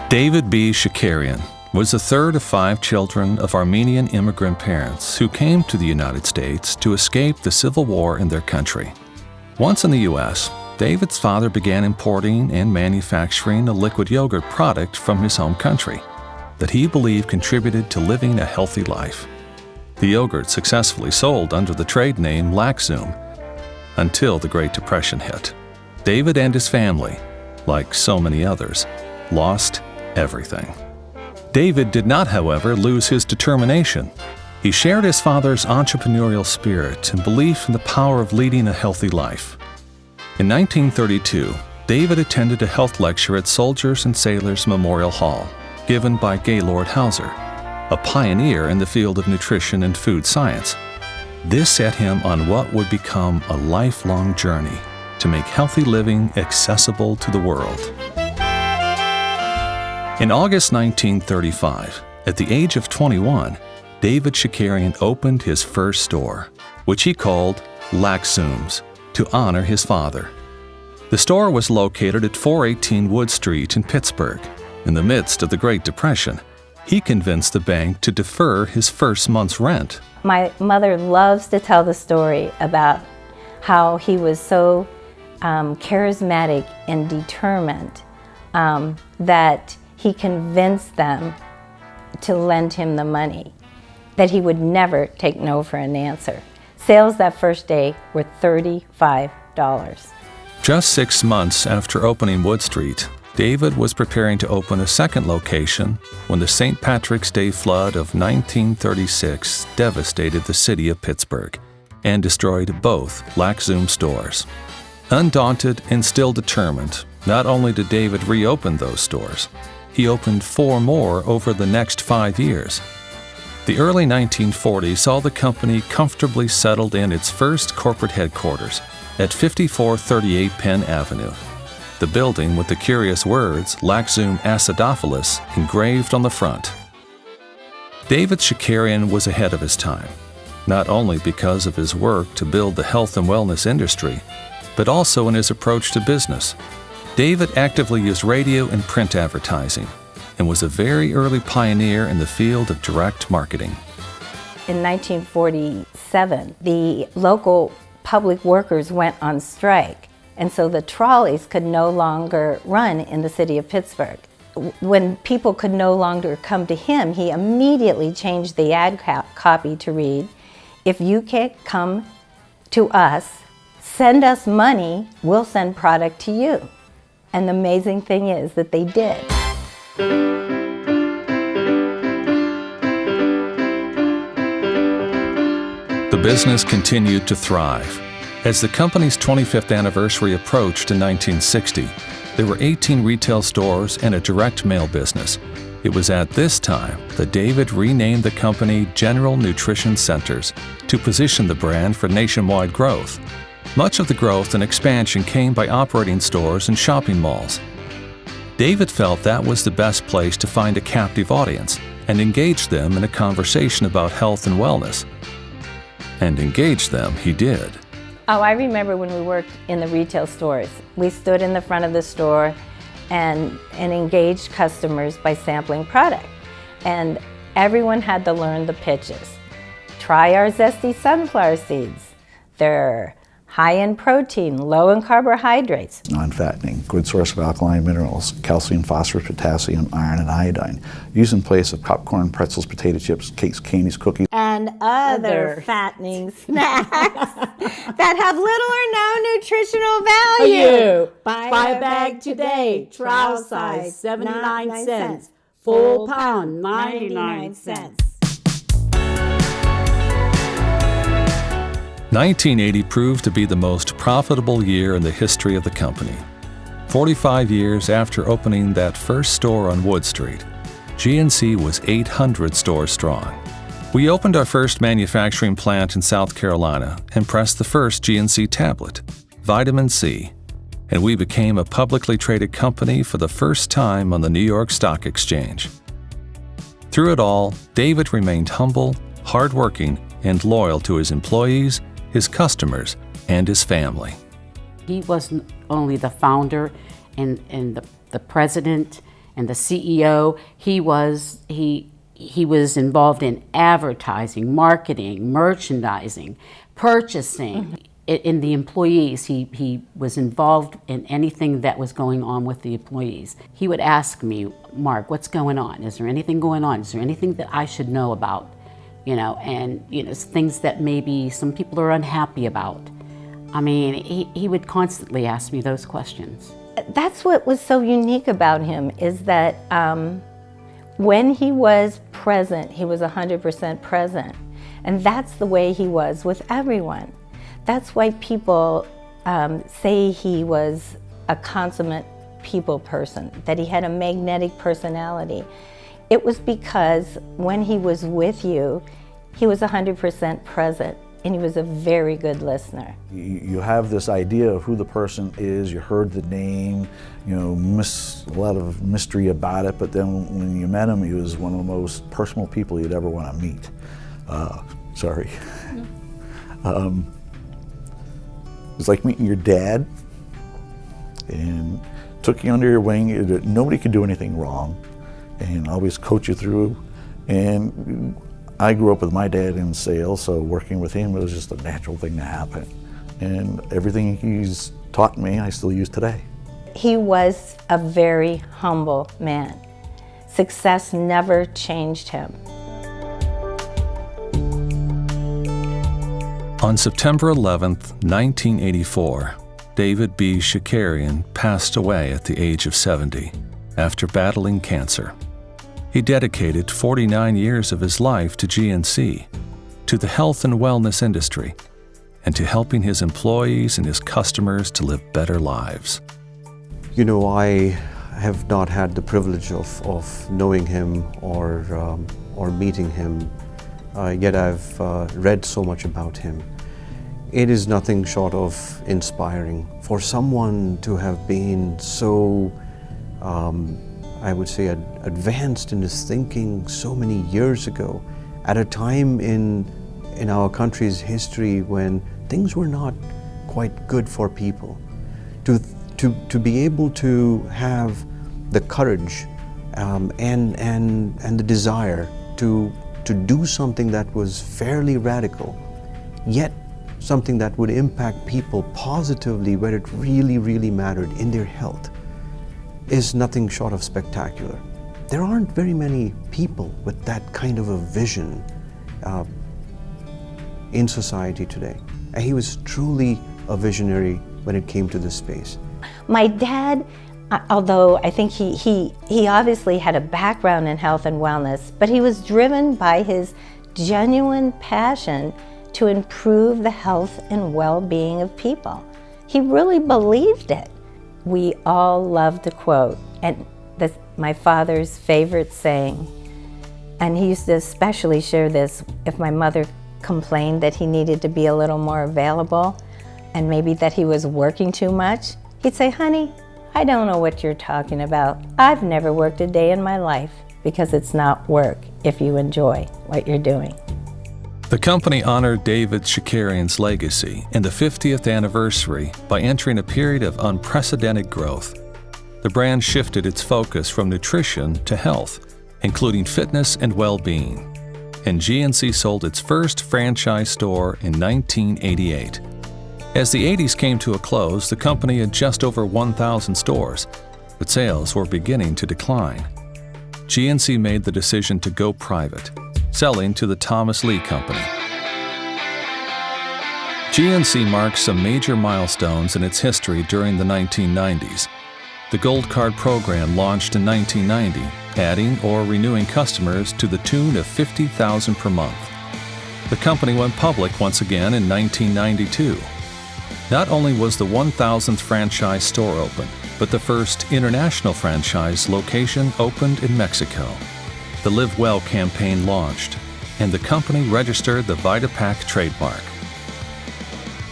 David B. Shakarian was the third of 5 children of Armenian immigrant parents who came to the United States to escape the civil war in their country. Once in the U.S., David's father began importing and manufacturing a liquid yogurt product from his home country that he believed contributed to living a healthy life. The yogurt successfully sold under the trade name Laxum until the Great Depression hit. David and his family, like so many others, lost everything. David did not, however, lose his determination. He shared his father's entrepreneurial spirit and belief in the power of leading a healthy life. In 1932, David attended a health lecture at Soldiers and Sailors Memorial Hall, given by Gaylord Hauser, a pioneer in the field of nutrition and food science. This set him on what would become a lifelong journey to make healthy living accessible to the world. In August 1935, at the age of 21, David Shakarian opened his first store, which he called Laxum's, to honor his father. The store was located at 418 Wood Street in Pittsburgh. In the midst of the Great Depression, he convinced the bank to defer his first month's rent. My mother loves to tell the story about how he was so charismatic and determined that he convinced them to lend him the money, that he would never take no for an answer. Sales that first day were $35. Just 6 months after opening Wood Street, David was preparing to open a second location when the St. Patrick's Day flood of 1936 devastated the city of Pittsburgh and destroyed both Laxum stores. Undaunted and still determined, not only did David reopen those stores, he opened 4 more over the next 5 years. The early 1940s saw the company comfortably settled in its first corporate headquarters at 5438 Penn Avenue, the building with the curious words Laxum Acidophilus engraved on the front. David Shakarian was ahead of his time, not only because of his work to build the health and wellness industry, but also in his approach to business. David actively used radio and print advertising and was a very early pioneer in the field of direct marketing. In 1947, the local public workers went on strike, and so the trolleys could no longer run in the city of Pittsburgh. When people could no longer come to him, he immediately changed the ad copy to read, "If you can't come to us, send us money, we'll send product to you." And the amazing thing is that they did. The business continued to thrive. As the company's 25th anniversary approached in 1960, there were 18 retail stores and a direct mail business. It was at this time that David renamed the company General Nutrition Centers to position the brand for nationwide growth. Much of the growth and expansion came by operating stores and shopping malls. David felt that was the best place to find a captive audience and engage them in a conversation about health and wellness. And engage them he did. Oh, I remember when we worked in the retail stores. We stood in the front of the store and engaged customers by sampling product. And everyone had to learn the pitches. Try our zesty sunflower seeds. They're high in protein, low in carbohydrates. Non-fattening, good source of alkaline minerals, calcium, phosphorus, potassium, iron, and iodine. Used in place of popcorn, pretzels, potato chips, cakes, candies, cookies, and other fattening snacks that have little or no nutritional value. Buy a bag today, trial size, 79 cents. Full pound, 99 cents. 1980 proved to be the most profitable year in the history of the company. 45 years after opening that first store on Wood Street, GNC was 800 stores strong. We opened our first manufacturing plant in South Carolina and pressed the first GNC tablet, Vitamin C, and we became a publicly traded company for the first time on the New York Stock Exchange. Through it all, David remained humble, hardworking, and loyal to his employees, his customers, and his family. He wasn't only the founder and the president And the CEO, he was involved in advertising, marketing, merchandising, purchasing. In the employees, he was involved in anything that was going on with the employees. He would ask me, Mark, what's going on? Is there anything going on? Is there anything that I should know about? And things that maybe some people are unhappy about. I mean, he would constantly ask me those questions. That's what was so unique about him, is that when he was present, he was 100% present. And that's the way he was with everyone. That's why people say he was a consummate people person, that he had a magnetic personality. It was because when he was with you, he was 100% present, and he was a very good listener. You have this idea of who the person is, you heard the name, a lot of mystery about it, but then when you met him, he was one of the most personal people you'd ever want to meet. Sorry. It was like meeting your dad, and took you under your wing. Nobody could do anything wrong, and always coach you through. And I grew up with my dad in sales, so working with him, it was just a natural thing to happen. And everything he's taught me, I still use today. He was a very humble man. Success never changed him. On September 11th, 1984, David B. Shakarian passed away at the age of 70 after battling cancer. He dedicated 49 years of his life to GNC, to the health and wellness industry, and to helping his employees and his customers to live better lives. I have not had the privilege of knowing him or meeting him, yet I've read so much about him. It is nothing short of inspiring for someone to have been so, I would say, advanced in his thinking so many years ago, at a time in our country's history when things were not quite good for people. To be able to have the courage and the desire to do something that was fairly radical, yet something that would impact people positively where it really, really mattered in their health, is nothing short of spectacular. There aren't very many people with that kind of a vision in society today. And he was truly a visionary when it came to this space. My dad, although I think he obviously had a background in health and wellness, but he was driven by his genuine passion to improve the health and well-being of people. He really believed it. We all love to quote, and that's my father's favorite saying, and he used to especially share this if my mother complained that he needed to be a little more available and maybe that he was working too much. He'd say, honey, I don't know what you're talking about. I've never worked a day in my life, because it's not work if you enjoy what you're doing. The company honored David Shakarian's legacy in the 50th anniversary by entering a period of unprecedented growth. The brand shifted its focus from nutrition to health, including fitness and well-being. And GNC sold its first franchise store in 1988. As the 80s came to a close, the company had just over 1,000 stores, but sales were beginning to decline. GNC made the decision to go private, selling to the Thomas Lee Company. GNC marked some major milestones in its history during the 1990s. The Gold Card program launched in 1990, adding or renewing customers to the tune of 50,000 per month. The company went public once again in 1992. Not only was the 1,000th franchise store open, but the first international franchise location opened in Mexico. The Live Well campaign launched, and the company registered the VitaPack trademark.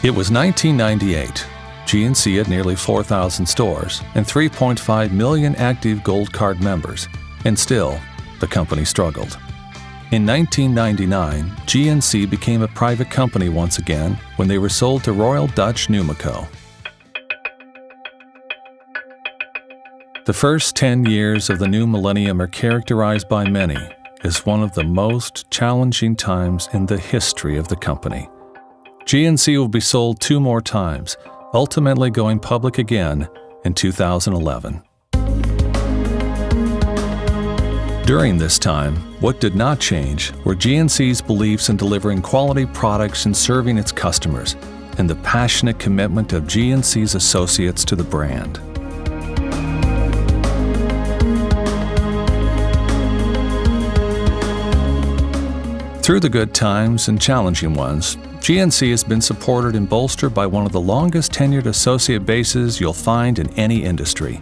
It was 1998. GNC had nearly 4,000 stores and 3.5 million active Gold Card members, and still, the company struggled. In 1999, GNC became a private company once again when they were sold to Royal Dutch Numico. The first 10 years of the new millennium are characterized by many as one of the most challenging times in the history of the company. GNC will be sold 2 more times, ultimately going public again in 2011. During this time, what did not change were GNC's beliefs in delivering quality products and serving its customers, and the passionate commitment of GNC's associates to the brand. Through the good times and challenging ones, GNC has been supported and bolstered by one of the longest tenured associate bases you'll find in any industry.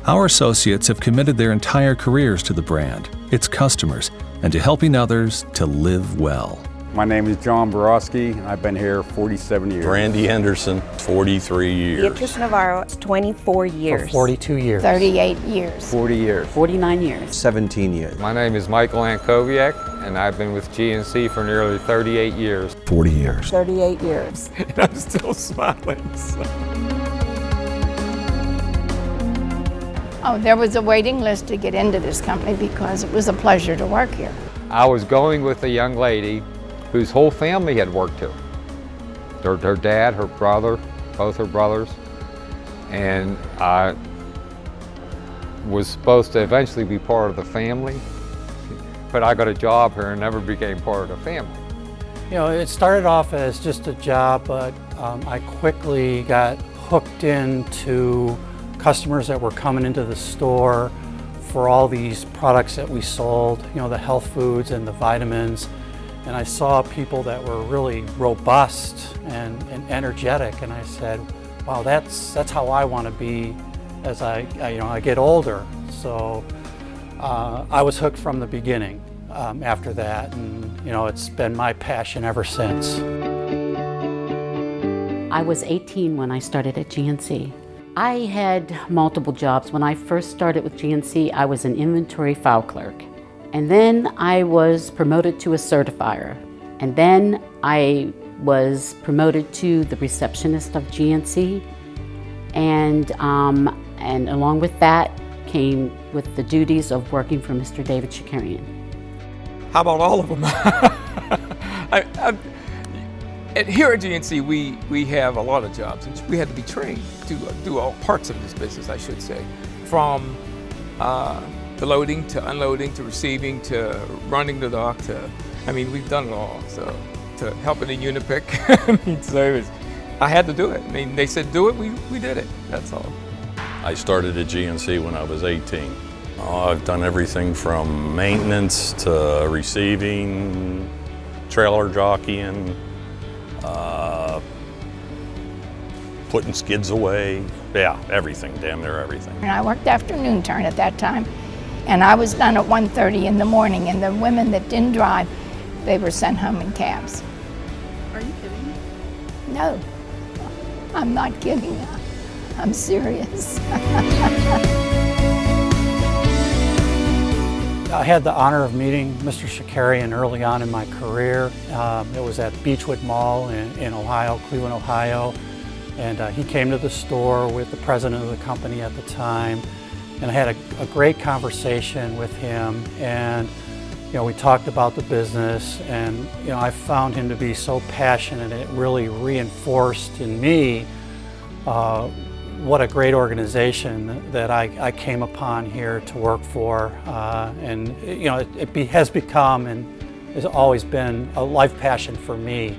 Our associates have committed their entire careers to the brand, its customers, and to helping others to live well. My name is John Borowski, and I've been here 47 years. Randy Henderson, 43 years. Beatrice Navarro, 24 years. 42 years. 38 years. 40 years. 49 years. 17 years. My name is Michael Ankoviak, and I've been with GNC for nearly 38 years. 40 years. 38 years. And I'm still smiling. So. Oh, there was a waiting list to get into this company because it was a pleasure to work here. I was going with a young lady whose whole family had worked here. Her dad, her brother, both her brothers, and I was supposed to eventually be part of the family, but I got a job here and never became part of the family. You know, it started off as just a job, but I quickly got hooked into customers that were coming into the store for all these products that we sold, you know, the health foods and the vitamins. And I saw people that were really robust and energetic, and I said, wow, that's how I want to be as I get older. So I was hooked from the beginning after that, and you know, it's been my passion ever since. I was 18 when I started at GNC. I had multiple jobs. When I first started with GNC, I was an inventory file clerk. And then I was promoted to a certifier. And then I was promoted to the receptionist of GNC. And along with that came with the duties of working for Mr. David Shakarian. How about all of them? Here at GNC, we have a lot of jobs, and we had to be trained to do all parts of this business, I should say, from the loading to unloading to receiving to running the dock we've done it all. So to helping the unit pick, I had to do it. I mean, they said do it, we did it. That's all. I started at GNC when I was 18. I've done everything from maintenance to receiving, trailer jockeying, putting skids away. Yeah, everything, damn near everything. And I worked afternoon turn at that time, and I was done at 1:30 in the morning, and the women that didn't drive, they were sent home in cabs. Are you kidding me? No, I'm not kidding. I'm serious. I had the honor of meeting Mr. Shakarian early on in my career. It was at Beechwood Mall in Ohio, Cleveland, Ohio. And he came to the store with the president of the company at the time. And I had a great conversation with him. And you know, we talked about the business. And you know, I found him to be so passionate. It really reinforced in me what a great organization that I came upon here to work for. And you know, it has become and has always been a life passion for me.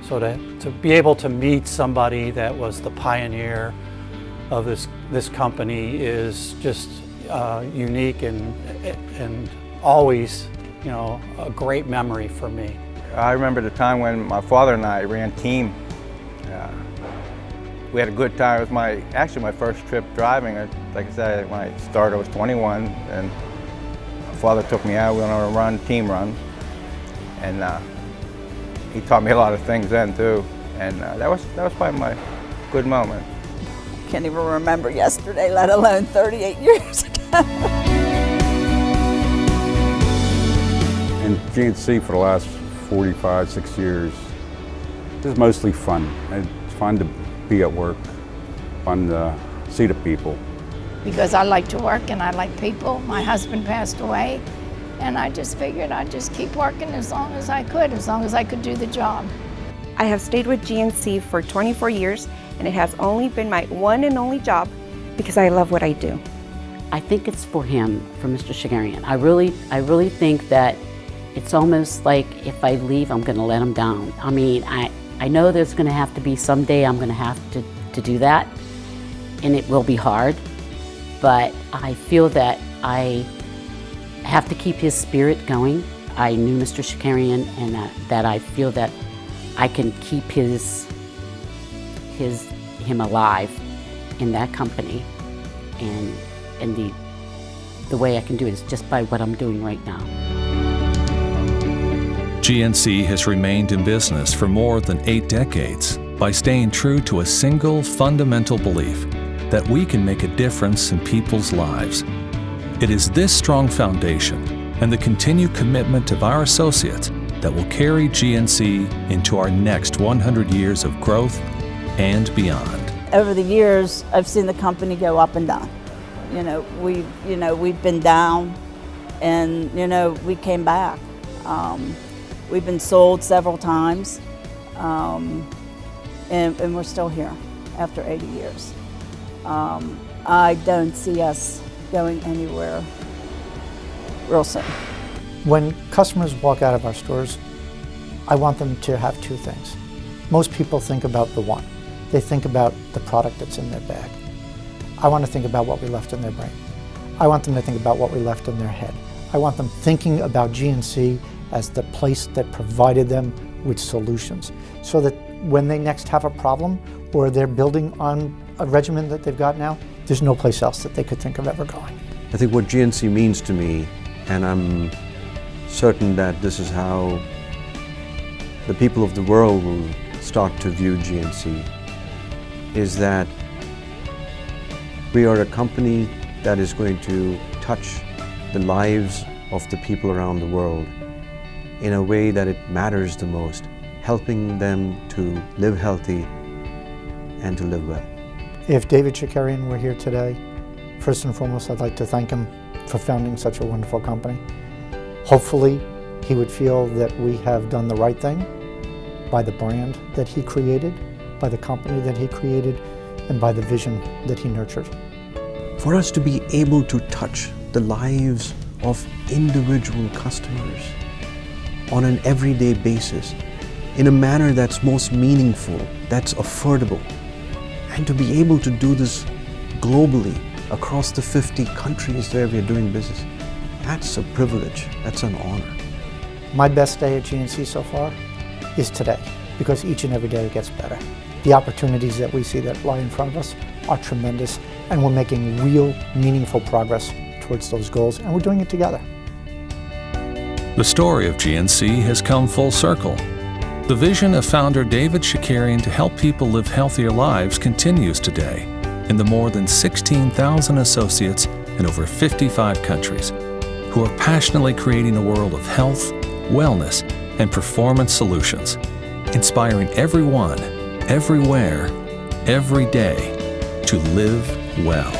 So to be able to meet somebody that was the pioneer of this company is just unique and always, you know, a great memory for me. I remember the time when my father and I ran team. We had a good time. It was actually my first trip driving. Like I said, when I started, I was 21, and my father took me out. We went on a team run, and he taught me a lot of things then too. And that was probably my good moment. Can't even remember yesterday, let alone 38 years ago. In GNC for the last 6 years, this is mostly fun. It's fun to be at work, fun to see the people. because I like to work and I like people. My husband passed away, and I just figured I'd just keep working as long as I could do the job. I have stayed with GNC for 24 years, and it has only been my one and only job because I love what I do. I think it's for him, for Mr. Shakarian. I really think that it's almost like if I leave, I'm going to let him down. I mean, I know there's going to have to be someday I'm going to have to do that, and it will be hard, but I feel that I have to keep his spirit going. I knew Mr. Shakarian, and that I feel that I can keep him alive in that company, and the way I can do it is just by what I'm doing right now. GNC has remained in business for more than 8 decades by staying true to a single fundamental belief that we can make a difference in people's lives. It is this strong foundation and the continued commitment of our associates that will carry GNC into our next 100 years of growth and beyond. Over the years, I've seen the company go up and down. We've been down, and we came back. We've been sold several times, and we're still here after 80 years. I don't see us going anywhere real soon. When customers walk out of our stores, I want them to have 2 things. Most people think about the one. They think about the product that's in their bag. I want to think about what we left in their brain. I want them to think about what we left in their head. I want them thinking about GNC as the place that provided them with solutions, so that when they next have a problem or they're building on a regimen that they've got now, there's no place else that they could think of ever going. I think what GNC means to me, and I'm certain that this is how the people of the world will start to view GNC, is that we are a company that is going to touch the lives of the people around the world in a way that it matters the most, helping them to live healthy and to live well. If David Shakarian were here today, first and foremost, I'd like to thank him for founding such a wonderful company. Hopefully, he would feel that we have done the right thing by the brand that he created, by the company that he created, and by the vision that he nurtured. For us to be able to touch the lives of individual customers on an everyday basis in a manner that's most meaningful, that's affordable, and to be able to do this globally across the 50 countries where we're doing business, that's a privilege, that's an honor. My best day at GNC so far is today, because each and every day it gets better. The opportunities that we see that lie in front of us are tremendous, and we're making real, meaningful progress towards those goals, and we're doing it together. The story of GNC has come full circle. The vision of founder David Shakarian to help people live healthier lives continues today in the more than 16,000 associates in over 55 countries who are passionately creating a world of health, wellness, and performance solutions, inspiring everyone, everywhere, every day to live well.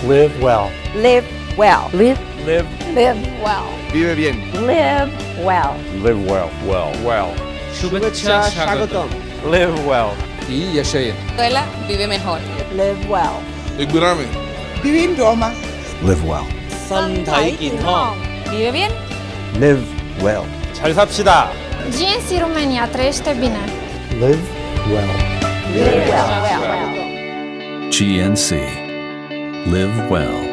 Live well. Live well. Live well. Vive bien. Live well. Live well. Well. शुभेच्छा स्वागतम. Live well. Y yaşayın. Vive mejor. Live well. Vivim Roma. Live well. Vive bien. Live well. 잘 삽시다. GNC România trăiește bine. Live well. Live well. GNC. Live well.